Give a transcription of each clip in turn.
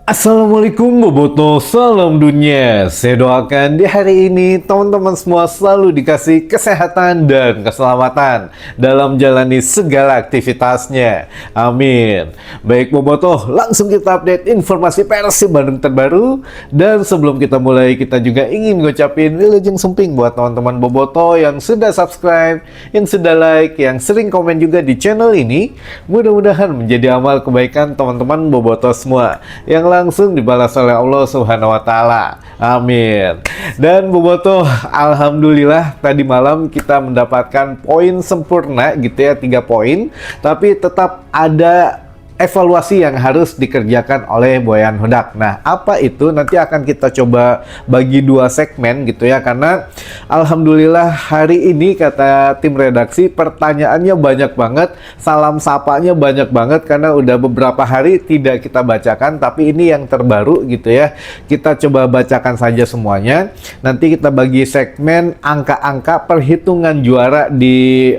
Assalamualaikum Boboto, salam dunia. Saya doakan di hari ini teman-teman semua selalu dikasih kesehatan dan keselamatan dalam jalani segala aktivitasnya. Amin. Baik Boboto, langsung kita update informasi Persib Bandung terbaru. Dan sebelum kita mulai, kita juga ingin ngucapin wilujeng sumping buat teman-teman Boboto yang sudah subscribe, yang sudah like, yang sering komen juga di channel ini. Mudah-mudahan menjadi amal kebaikan teman-teman Boboto semua yang langsung dibalas oleh Allah Subhanahu wa Ta'ala. Amin. Dan Boboto, alhamdulillah tadi malam kita mendapatkan poin sempurna gitu ya, 3 poin, tapi tetap ada evaluasi yang harus dikerjakan oleh Boyan Hodak. Nah, apa itu? Nanti akan kita coba bagi 2 segmen gitu ya, karena alhamdulillah hari ini kata tim redaksi pertanyaannya banyak banget, salam sapanya banyak banget karena udah beberapa hari tidak kita bacakan, tapi ini yang terbaru gitu ya. Kita coba bacakan saja semuanya. Nanti kita bagi segmen angka-angka perhitungan juara di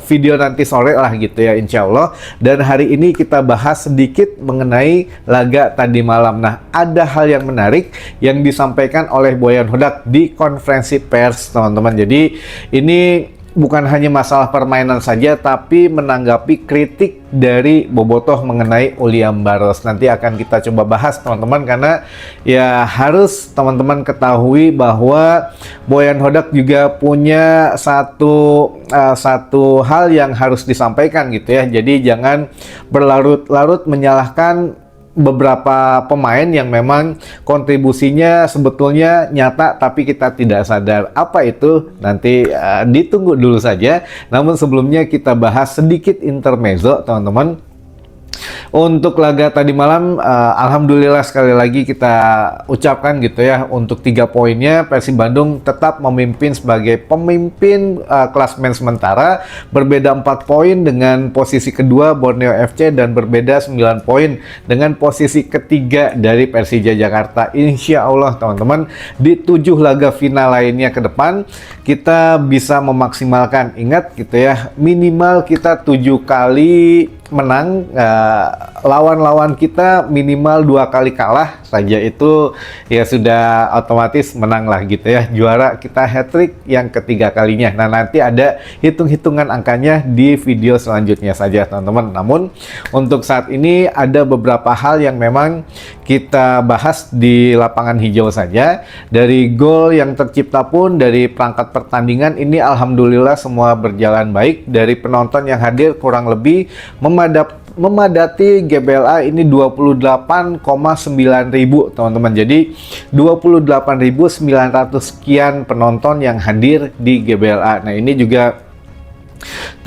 video nanti sore lah gitu ya, insya Allah. Dan hari ini kita bahas sedikit mengenai laga tadi malam. Nah, ada hal yang menarik yang disampaikan oleh Boyan Hodak di konferensi pers, teman-teman. Jadi ini bukan hanya masalah permainan saja, tapi menanggapi kritik dari Bobotoh mengenai Uliam Baros. Nanti akan kita coba bahas, teman-teman, karena ya harus teman-teman ketahui bahwa Boyan Hodak juga punya satu hal yang harus disampaikan gitu ya. Jadi jangan berlarut-larut menyalahkan beberapa pemain yang memang kontribusinya sebetulnya nyata tapi kita tidak sadar. Apa itu? Nanti ditunggu dulu saja. Namun sebelumnya kita bahas sedikit intermezzo, teman-teman. Untuk laga tadi malam, alhamdulillah sekali lagi kita ucapkan gitu ya, untuk 3 poinnya Persib Bandung tetap memimpin sebagai pemimpin klasemen sementara, berbeda 4 poin dengan posisi kedua Borneo FC dan berbeda 9 poin dengan posisi ketiga dari Persija Jakarta. Insya Allah teman-teman, di 7 laga final lainnya ke depan kita bisa memaksimalkan, ingat gitu ya, minimal kita 7 kali menang, lawan-lawan kita minimal 2 kali kalah saja, itu ya sudah otomatis menang lah gitu ya, juara kita hat-trick yang ketiga kalinya. Nah, nanti ada hitung-hitungan angkanya di video selanjutnya saja teman-teman. Namun untuk saat ini ada beberapa hal yang memang kita bahas di lapangan hijau saja. Dari gol yang tercipta pun, dari perangkat pertandingan ini alhamdulillah semua berjalan baik. Dari penonton yang hadir kurang lebih memadati GBLA ini 28,9 ribu teman-teman. Jadi 28.900 sekian penonton yang hadir di GBLA. Nah, ini juga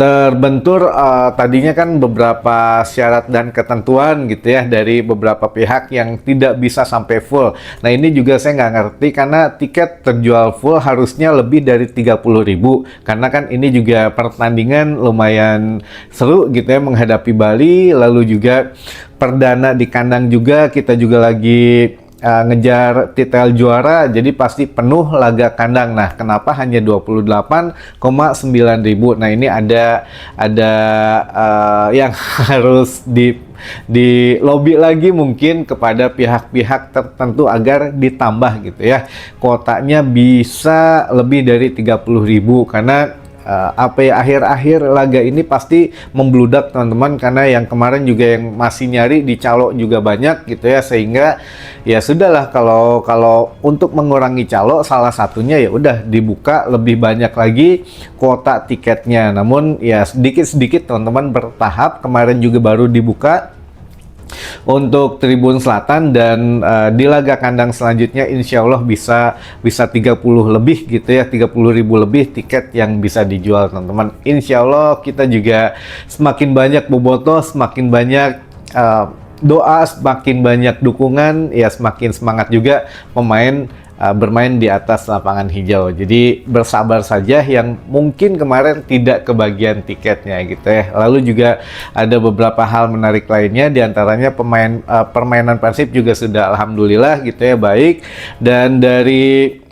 terbentur tadinya kan beberapa syarat dan ketentuan gitu ya dari beberapa pihak yang tidak bisa sampai full. Nah, ini juga saya nggak ngerti karena tiket terjual full harusnya lebih dari 30.000, karena kan ini juga pertandingan lumayan seru gitu ya menghadapi Bali, lalu juga perdana di kandang juga, kita juga lagi ngejar titel juara, jadi pasti penuh laga kandang. Nah, kenapa hanya 28,9 ribu? Nah, ini ada yang harus di lobby lagi mungkin kepada pihak-pihak tertentu agar ditambah gitu ya, kuotanya bisa lebih dari 30.000, karena akhir-akhir laga ini pasti membludak teman-teman, karena yang kemarin juga yang masih nyari di calo juga banyak gitu ya, sehingga ya sudahlah, kalau untuk mengurangi calo salah satunya ya udah dibuka lebih banyak lagi kuota tiketnya. Namun ya sedikit-sedikit teman-teman, bertahap. Kemarin juga baru dibuka untuk Tribun Selatan, dan di laga kandang selanjutnya insya Allah bisa 30 lebih gitu ya, 30.000 lebih tiket yang bisa dijual teman-teman. Insya Allah kita juga semakin banyak Boboto, semakin banyak doa, semakin banyak dukungan, ya semakin semangat juga pemain bermain di atas lapangan hijau. Jadi bersabar saja yang mungkin kemarin tidak kebagian tiketnya gitu ya. Lalu juga ada beberapa hal menarik lainnya, diantaranya permainan Persib juga sudah alhamdulillah gitu ya baik. Dan dari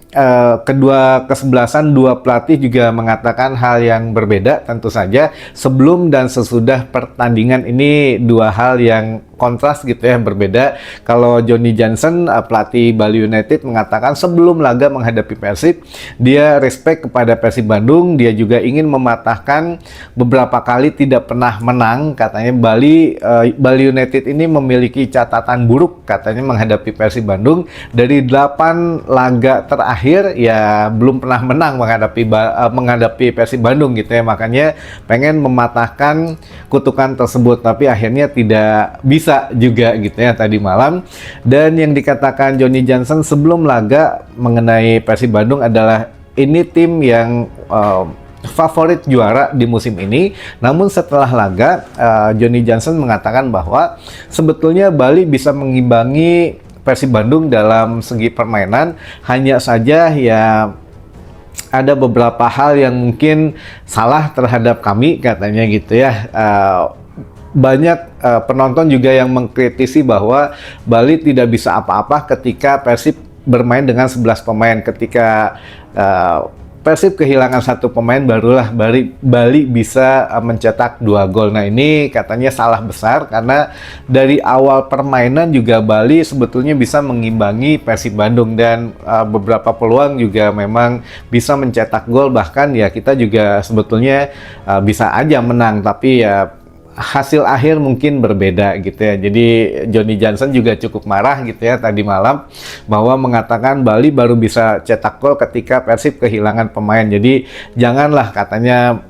kedua kesebelasan, dua pelatih juga mengatakan hal yang berbeda tentu saja. Sebelum dan sesudah pertandingan ini dua hal yang kontras gitu ya, berbeda. Kalau Johnny Johnson, pelatih Bali United, mengatakan sebelum laga menghadapi Persib, dia respect kepada Persib Bandung, dia juga ingin mematahkan beberapa kali tidak pernah menang. Katanya Bali United ini memiliki catatan buruk katanya menghadapi Persib Bandung. Dari 8 laga terakhir ya belum pernah menang menghadapi Persib Bandung gitu ya. Makanya pengen mematahkan kutukan tersebut, tapi akhirnya tidak bisa juga gitu ya tadi malam. Dan yang dikatakan Johnny Johnson sebelum laga mengenai Persib Bandung adalah ini tim yang favorit juara di musim ini. Namun setelah laga, Johnny Johnson mengatakan bahwa sebetulnya Bali bisa mengimbangi Persib Bandung dalam segi permainan, hanya saja ya ada beberapa hal yang mungkin salah terhadap kami katanya gitu ya. Banyak penonton juga yang mengkritisi bahwa Bali tidak bisa apa-apa ketika Persib bermain dengan 11 pemain. Ketika Persib kehilangan 1 pemain, barulah Bali bisa mencetak 2 gol. Nah ini katanya salah besar, karena dari awal permainan juga Bali sebetulnya bisa mengimbangi Persib Bandung, dan beberapa peluang juga memang bisa mencetak gol. Bahkan ya kita juga sebetulnya bisa aja menang, tapi ya hasil akhir mungkin berbeda gitu ya. Jadi Johnny Johnson juga cukup marah gitu ya tadi malam, bahwa mengatakan Bali baru bisa cetak gol ketika Persib kehilangan pemain. Jadi janganlah katanya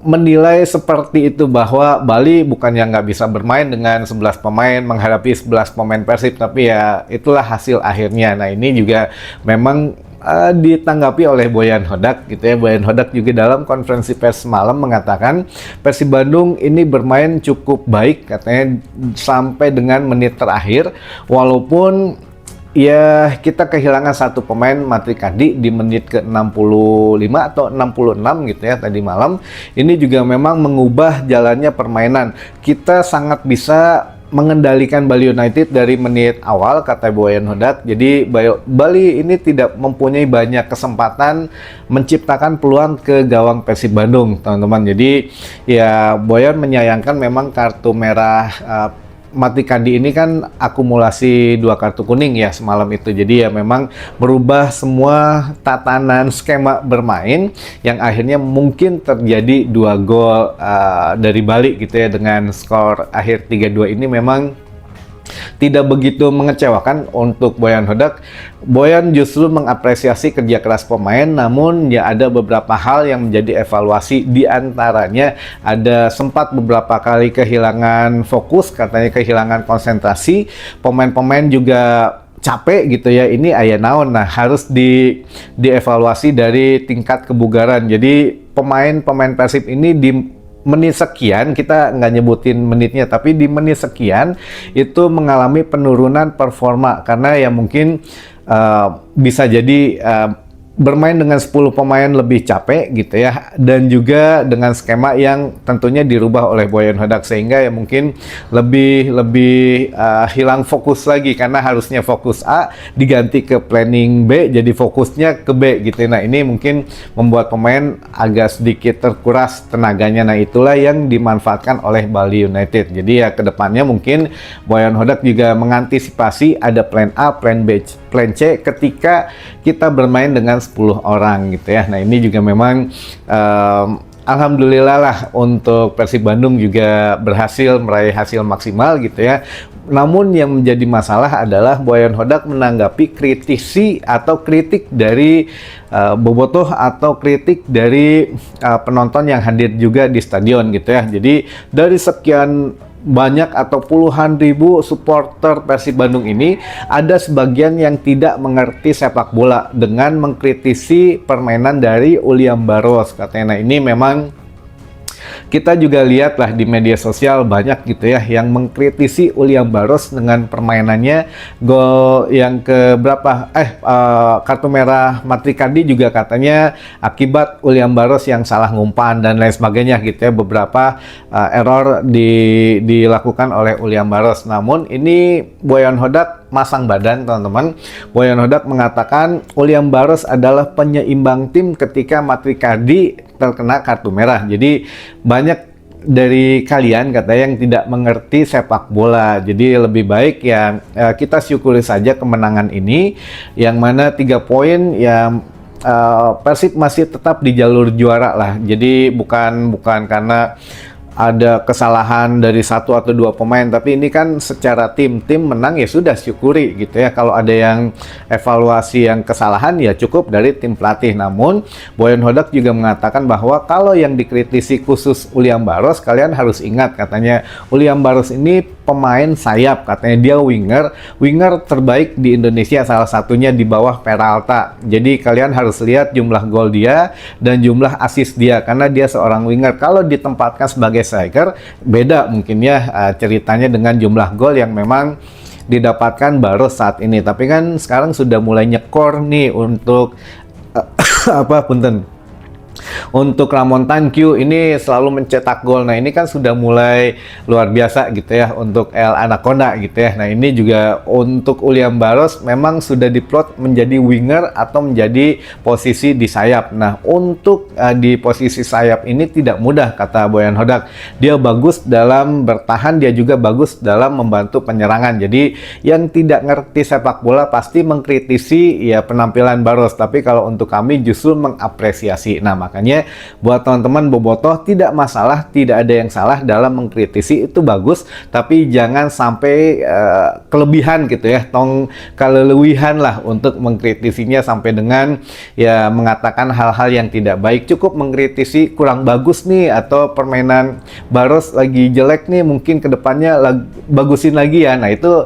menilai seperti itu, bahwa Bali bukannya nggak bisa bermain dengan 11 pemain menghadapi 11 pemain Persib, tapi ya itulah hasil akhirnya. Nah ini juga memang ditanggapi oleh Boyan Hodak gitu ya. Boyan Hodak juga dalam konferensi pers malam mengatakan Persib Bandung ini bermain cukup baik katanya sampai dengan menit terakhir, walaupun ya kita kehilangan 1 pemain, Matrikadi, di menit ke 65 atau 66 gitu ya tadi malam. Ini juga memang mengubah jalannya permainan. Kita sangat bisa mengendalikan Bali United dari menit awal, kata Boyan Hodak. Jadi Bali ini tidak mempunyai banyak kesempatan menciptakan peluang ke gawang Persib Bandung, teman-teman. Jadi ya Boyan menyayangkan memang kartu merah Matrikadi ini kan akumulasi 2 kartu kuning ya semalam itu. Jadi ya memang merubah semua tatanan skema bermain, yang akhirnya mungkin terjadi 2 gol dari Bali gitu ya. Dengan skor akhir 3-2 ini memang tidak begitu mengecewakan untuk Boyan Hodak. Boyan justru mengapresiasi kerja keras pemain, namun ya ada beberapa hal yang menjadi evaluasi. Di antaranya ada sempat beberapa kali kehilangan fokus, katanya kehilangan konsentrasi. Pemain-pemain juga capek gitu ya. Ini aya naon, nah harus dievaluasi dari tingkat kebugaran. Jadi pemain Persib ini di menit sekian, kita nggak nyebutin menitnya, tapi di menit sekian itu mengalami penurunan performa, karena ya mungkin bisa jadi bermain dengan 10 pemain lebih capek gitu ya, dan juga dengan skema yang tentunya dirubah oleh Boyan Hodak, sehingga ya mungkin lebih hilang fokus lagi, karena harusnya fokus A diganti ke planning B, jadi fokusnya ke B gitu. Nah ini mungkin membuat pemain agak sedikit terkuras tenaganya. Nah itulah yang dimanfaatkan oleh Bali United. Jadi ya kedepannya mungkin Boyan Hodak juga mengantisipasi ada plan A, plan B, plan C ketika kita bermain dengan 10 orang gitu ya. Nah ini juga memang alhamdulillah lah untuk Persib Bandung juga berhasil meraih hasil maksimal gitu ya. Namun yang menjadi masalah adalah Boyan Hodak menanggapi kritik dari bobotoh atau kritik dari penonton yang hadir juga di stadion gitu ya. Jadi dari sekian banyak atau puluhan ribu supporter Persib Bandung ini, ada sebagian yang tidak mengerti sepak bola dengan mengkritisi permainan dari Uliam Baros katanya. Nah ini memang kita juga lihatlah di media sosial banyak gitu ya yang mengkritisi Uliam Baros dengan permainannya. Gol yang ke berapa kartu merah Matrikadi juga katanya akibat Uliam Baros yang salah ngumpan dan lain sebagainya gitu ya. Beberapa error dilakukan oleh Uliam Baros. Namun ini Boyan Hodak masang badan, teman-teman. Boyan Hodak mengatakan Uliam Baros adalah penyeimbang tim ketika Matrikadi terkena kartu merah. Jadi banyak dari kalian katanya yang tidak mengerti sepak bola. Jadi lebih baik ya kita syukuri saja kemenangan ini, yang mana 3 poin yang Persib masih tetap di jalur juara lah. Jadi bukan karena ada kesalahan dari 1 atau 2 pemain, tapi ini kan secara tim menang ya sudah syukuri gitu ya. Kalau ada yang evaluasi yang kesalahan ya cukup dari tim pelatih. Namun Boyan Hodak juga mengatakan bahwa kalau yang dikritisi khusus Uliam Baros, kalian harus ingat katanya Uliam Baros ini pemain sayap, katanya dia winger terbaik di Indonesia, salah satunya di bawah Peralta. Jadi kalian harus lihat jumlah gol dia dan jumlah assist dia, karena dia seorang winger. Kalau ditempatkan sebagai striker beda mungkin ya ceritanya dengan jumlah gol yang memang didapatkan Baros saat ini. Tapi kan sekarang sudah mulai nyekor nih untuk untuk Ramon Tankyu ini selalu mencetak gol. Nah ini kan sudah mulai luar biasa gitu ya untuk El Anaconda gitu ya. Nah ini juga untuk Uliam Baros memang sudah diplot menjadi winger atau menjadi posisi di sayap. Nah untuk di posisi sayap ini tidak mudah kata Boyan Hodak. Dia bagus dalam bertahan, dia juga bagus dalam membantu penyerangan. Jadi yang tidak ngerti sepak bola pasti mengkritisi ya penampilan Baros. Tapi kalau untuk kami justru mengapresiasi. Nah makanya buat teman-teman bobotoh tidak masalah, tidak ada yang salah dalam mengkritisi, itu bagus, tapi jangan sampai kelebihan gitu ya, kelelewihan lah untuk mengkritisinya sampai dengan ya mengatakan hal-hal yang tidak baik. Cukup mengkritisi kurang bagus nih, atau permainan Baros lagi jelek nih, mungkin kedepannya bagusin lagi ya. Nah itu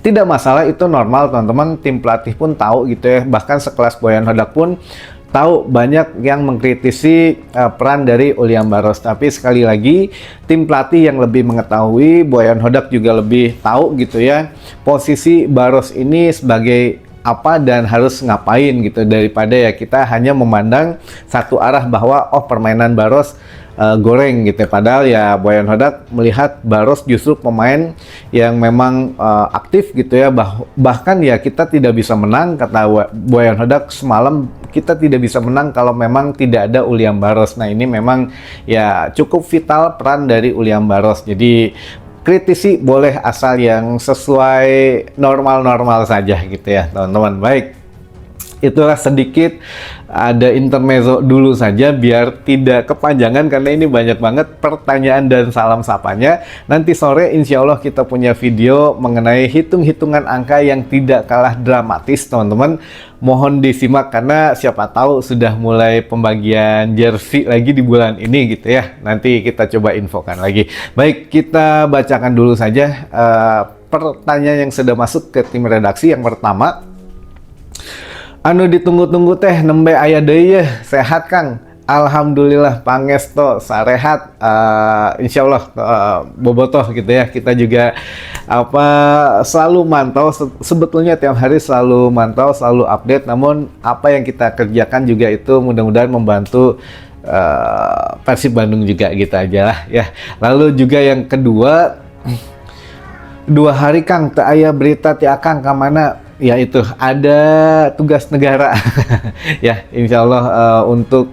tidak masalah, itu normal teman-teman. Tim pelatih pun tahu gitu ya, bahkan sekelas Boyan Hodak pun tahu banyak yang mengkritisi peran dari Uliam Baros. Tapi sekali lagi tim pelatih yang lebih mengetahui, Boyan Hodak juga lebih tahu gitu ya posisi Baros ini sebagai apa dan harus ngapain gitu, daripada ya kita hanya memandang satu arah bahwa oh permainan Baros goreng gitu. Padahal ya Boyan Hodak melihat Baros justru pemain yang memang aktif gitu ya. Bahkan ya kita tidak bisa menang, kata Boyan Hodak semalam, kita tidak bisa menang kalau memang tidak ada Uliam Baros. Nah ini memang ya cukup vital peran dari Uliam Baros. Jadi kritisi boleh, asal yang sesuai normal-normal saja gitu ya teman-teman. Baik, itulah sedikit ada intermezzo dulu saja biar tidak kepanjangan, karena ini banyak banget pertanyaan dan salam sapanya. Nanti sore insya Allah kita punya video mengenai hitung-hitungan angka yang tidak kalah dramatis teman-teman. Mohon disimak karena siapa tahu sudah mulai pembagian jersey lagi di bulan ini gitu ya. Nanti kita coba infokan lagi. Baik, kita bacakan dulu saja pertanyaan yang sudah masuk ke tim redaksi. Yang pertama, anu ditunggu-tunggu teh nembe aya deui yeuh, sehat Kang? Alhamdulillah pangesto sarehat, insyaallah bobotoh gitu ya. Kita juga selalu mantau, sebetulnya tiap hari selalu mantau, selalu update. Namun apa yang kita kerjakan juga itu mudah-mudahan membantu Persib Bandung juga gitu aja lah ya. Lalu juga yang kedua, 2 hari Kang teu aya berita ti Akang ka mana? Ya itu ada tugas negara ya, insya Allah untuk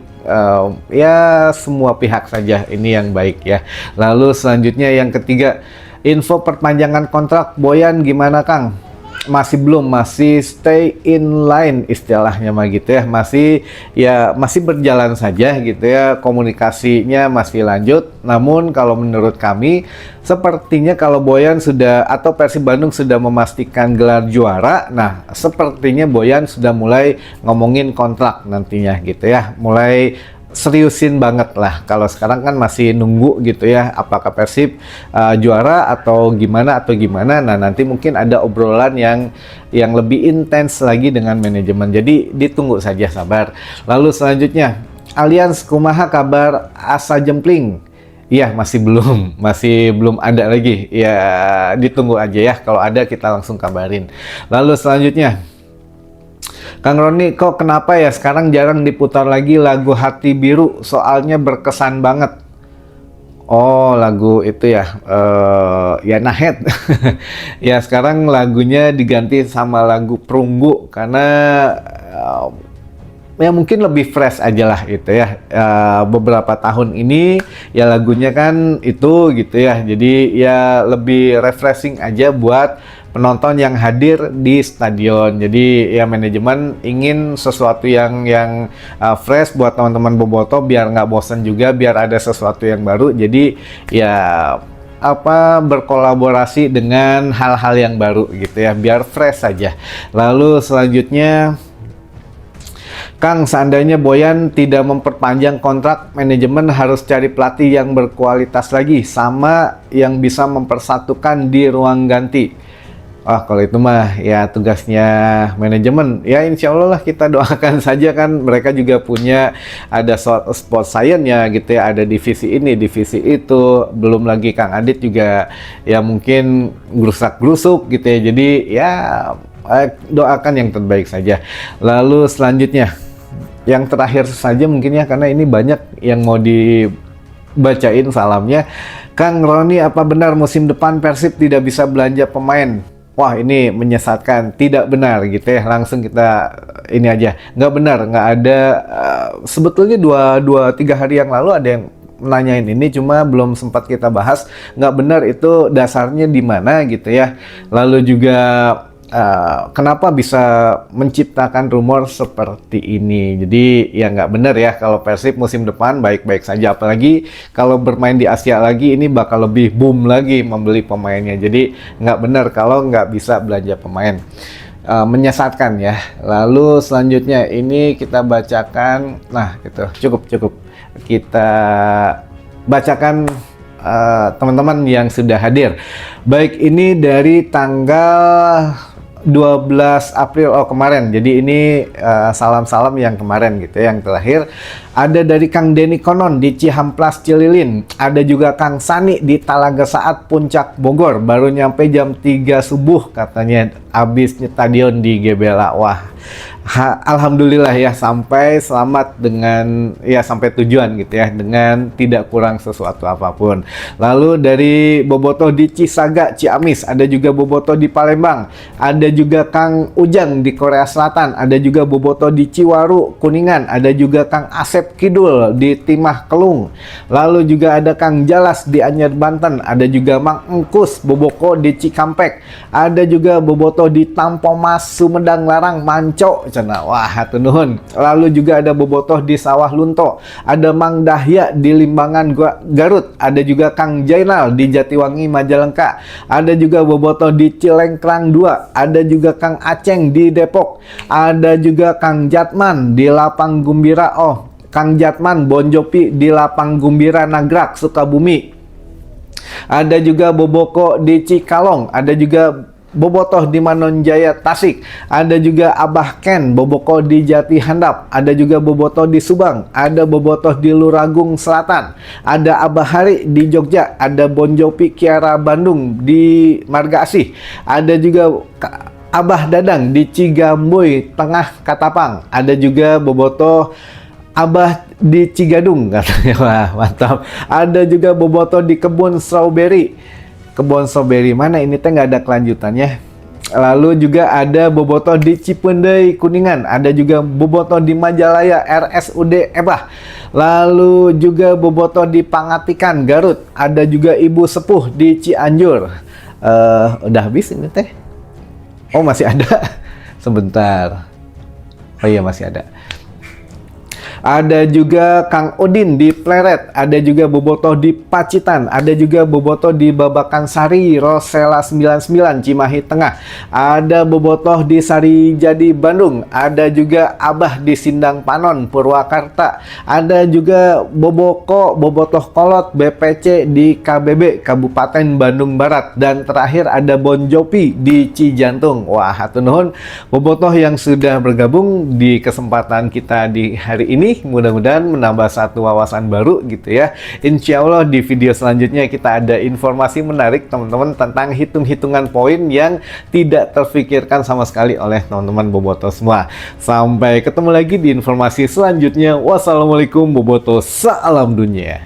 ya semua pihak saja ini yang baik ya. Lalu selanjutnya yang ketiga, info perpanjangan kontrak Boyan gimana Kang? Masih belum, masih stay in line istilahnya mah gitu ya, masih berjalan saja gitu ya, komunikasinya masih lanjut. Namun kalau menurut kami sepertinya kalau Boyan sudah atau Persib Bandung sudah memastikan gelar juara, nah sepertinya Boyan sudah mulai ngomongin kontrak nantinya gitu ya, mulai seriusin banget lah. Kalau sekarang kan masih nunggu gitu ya, apakah Persib juara atau gimana. Nah nanti mungkin ada obrolan yang lebih intens lagi dengan manajemen. Jadi ditunggu saja, sabar. Lalu selanjutnya, Allianz kumaha kabar Asa Jempling? Iya, masih belum ada lagi. Ya ditunggu aja ya, kalau ada kita langsung kabarin. Lalu selanjutnya, Kang Roni, kok kenapa ya sekarang jarang diputar lagi lagu Hati Biru? Soalnya berkesan banget. Oh, lagu itu ya, ya Nahed. Ya sekarang lagunya diganti sama lagu Perunggu karena ya mungkin lebih fresh aja lah gitu ya. Beberapa tahun ini ya lagunya kan itu gitu ya. Jadi ya lebih refreshing aja buat penonton yang hadir di stadion. Jadi ya manajemen ingin sesuatu yang fresh buat teman-teman bobotoh biar nggak bosan juga, biar ada sesuatu yang baru. Jadi ya berkolaborasi dengan hal-hal yang baru gitu ya, biar fresh saja. Lalu selanjutnya, Kang, seandainya Boyan tidak memperpanjang kontrak, manajemen harus cari pelatih yang berkualitas lagi, sama yang bisa mempersatukan di ruang ganti. Kalau itu mah ya tugasnya manajemen. Ya insya Allah lah, kita doakan saja, kan mereka juga punya ada sport science ya gitu ya, ada divisi ini, divisi itu. Belum lagi Kang Adit juga ya mungkin gerusak-gerusuk gitu ya. Jadi ya doakan yang terbaik saja. Lalu selanjutnya, yang terakhir saja mungkin ya, karena ini banyak yang mau dibacain salamnya. Kang Roni, apa benar musim depan Persib tidak bisa belanja pemain? Wah, ini menyesatkan, tidak benar gitu ya. Langsung kita ini aja, nggak benar, nggak ada. Sebetulnya dua tiga hari yang lalu ada yang nanyain ini, cuma belum sempat kita bahas. Nggak benar itu dasarnya di mana gitu ya. Lalu juga kenapa bisa menciptakan rumor seperti ini. Jadi ya nggak benar ya, kalau Persib musim depan baik-baik saja. Apalagi kalau bermain di Asia lagi, ini bakal lebih boom lagi membeli pemainnya. Jadi nggak benar kalau nggak bisa belanja pemain. Menyesatkan ya. Lalu selanjutnya ini kita bacakan. Nah gitu, cukup. Kita bacakan teman-teman yang sudah hadir. Baik, ini dari tanggal 12 April kemarin. Jadi ini salam-salam yang kemarin gitu ya, yang terakhir. Ada dari Kang Denny Konon di Cihamplas Cililin. Ada juga Kang Sani di Talaga Saat Puncak Bogor. Baru nyampe jam 3 subuh katanya, habis stadion di GBLA. Wah, alhamdulillah ya, sampai selamat dengan ya sampai tujuan gitu ya, dengan tidak kurang sesuatu apapun. Lalu dari bobotoh di Cisaga Ciamis, ada juga bobotoh di Palembang, ada juga Kang Ujang di Korea Selatan, ada juga bobotoh di Ciwaru Kuningan, ada juga Kang Asep Kidul di Timah Kelung, lalu juga ada Kang Jalas di Anyer Banten, ada juga Mang Engkus boboko di Cikampek, ada juga bobotoh di Tampomas Sumedang Larang Manco cena. Wah, hatur nuhun. Lalu juga ada bobotoh di Sawah Lunto, ada Mang Dahya di Limbangan Garut, ada juga Kang Jainal di Jatiwangi Majalengka, ada juga bobotoh di Cilengkrang 2, ada juga Kang Aceng di Depok, ada juga Kang Jatman di Lapang Gumbira, Kang Jatman Bonjopi di Lapang Gumbira Nagrak Sukabumi, ada juga boboko di Cikalong, ada juga bobotoh di Manonjaya Tasik, ada juga Abah Ken boboko di Jati Handap, ada juga bobotoh di Subang, ada bobotoh di Luragung Selatan, ada Abah Hari di Jogja, ada Bonjopi Kiara Bandung di Marga Asih, ada juga Abah Dadang di Cigamboy Tengah Katapang, ada juga bobotoh Abah di Cigadung katanya. Wah, mantap. Ada juga bobotoh di kebun strawberry. Kebun strawberry mana ini teh, nggak ada kelanjutannya. Lalu juga ada bobotoh di Cipendei Kuningan, ada juga bobotoh di Majalaya RSUD Ebah. Lalu juga bobotoh di Pangatikan Garut, ada juga Ibu Sepuh di Cianjur. Udah habis ini teh. Oh, masih ada. Sebentar. Oh iya, masih ada. Ada juga Kang Odin di Pleret, ada juga bobotoh di Pacitan, ada juga bobotoh di Babakan Sari, Rosela 99, Cimahi Tengah, ada bobotoh di Sari Jadi Bandung, ada juga Abah di Sindang Panon, Purwakarta, ada juga bobotoh kolot BPC di KBB, Kabupaten Bandung Barat, dan terakhir ada Bonjopi di Cijantung. Wah, hatur nuhun bobotoh yang sudah bergabung di kesempatan kita di hari ini. Mudah-mudahan menambah satu wawasan baru gitu ya. Insya Allah di video selanjutnya kita ada informasi menarik teman-teman tentang hitung-hitungan poin yang tidak terfikirkan sama sekali oleh teman-teman bobotoh semua. Sampai ketemu lagi di informasi selanjutnya. Wassalamualaikum bobotoh, salam dunia.